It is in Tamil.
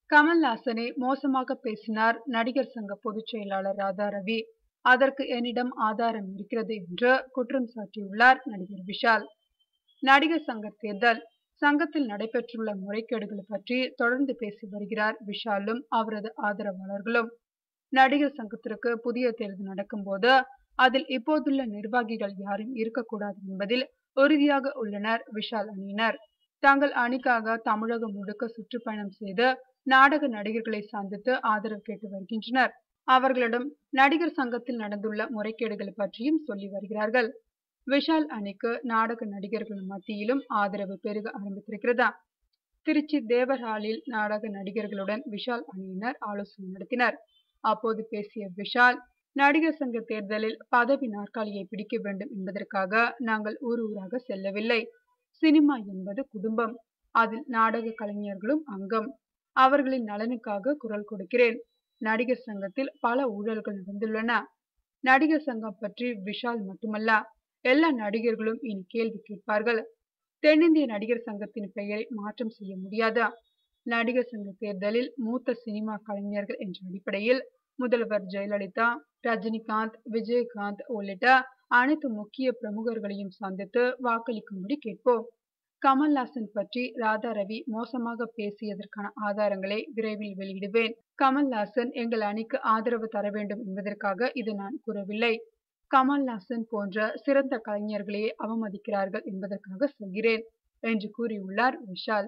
கமல்ஹாசனை மோசமாக பேசினார் நடிகர் சங்க பொதுச் செயலாளர் ராதாரவி. அதற்கு என்னிடம் ஆதாரம் இருக்கிறது என்று குற்றம் சாட்டியுள்ளார் நடிகர் விஷால். நடிகர் சங்க தேர்தல் சங்கத்தில் நடைபெற்றுள்ள முறைகேடுகள் பற்றி தொடர்ந்து பேசி வருகிறார் விஷாலும் அவரது ஆதரவாளர்களும். நடிகர் சங்கத்திற்கு புதிய தேர்தல் நடக்கும்போது அதில் இப்போதுள்ள நிர்வாகிகள் யாரும் இருக்கக்கூடாது என்பதில் உறுதியாக உள்ளனர் விஷால் அணியினர். தங்கள் அணிக்காக தமிழகம் முழுக்க சுற்றுப்பயணம் செய்து நாடக நடிகர்களை சந்தித்து ஆதரவு கேட்டு வருகின்றனர். அவர்களிடம் நடிகர் சங்கத்தில் நடந்துள்ள முறைகேடுகள் பற்றியும் சொல்லி வருகிறார்கள். விஷால் அணிக்கு நாடக நடிகர்கள் மத்தியிலும் ஆதரவு பெருக ஆரம்பித்திருக்கிறதா. திருச்சி தேவர் ஹாலில் நாடக நடிகர்களுடன் விஷால் அணியினர் ஆலோசனை நடத்தினர். அப்போது பேசிய விஷால், நடிகர் சங்க தேர்தலில் பதவி நாற்காலியை பிடிக்க வேண்டும் என்பதற்காக நாங்கள் ஊர் ஊராக செல்லவில்லை. சினிமா என்பது குடும்பம். அதில் நாடக கலைஞர்களும் அங்கம். அவர்களின் நலனுக்காக குரல் கொடுக்கிறேன். நடிகர் சங்கத்தில் பல ஊழல்கள் நடந்துள்ளன. நடிகர் சங்கம் பற்றி விஷால் மட்டுமல்ல, எல்லா நடிகர்களும் இனி கேள்வி கேட்பார்கள். தென்னிந்திய நடிகர் சங்கத்தின் பெயரை மாற்றம் செய்ய முடியாது. நடிகர் சங்க தேர்தலில் மூத்த சினிமா கலைஞர்கள் என்ற அடிப்படையில் முதல்வர் ஜெயலலிதா, ரஜினிகாந்த், விஜயகாந்த் உள்ளிட்ட அனைத்து முக்கிய பிரமுகர்களையும் சந்தித்து வாக்களிக்கும்படி கேட்போம். கமல்ஹாசன் பற்றி ராதாரவி மோசமாக பேசியதற்கான ஆதாரங்களை விரைவில் வெளியிடுவேன். கமல்ஹாசன் எங்கள் அணிக்கு ஆதரவு தர வேண்டும் என்பதற்காக இது நான் கூறவில்லை. கமல்ஹாசன் போன்ற சிறந்த கலைஞர்களையே அவமதிக்கிறார்கள் என்பதற்காக சொல்கிறேன் என்று கூறியுள்ளார் விஷால்.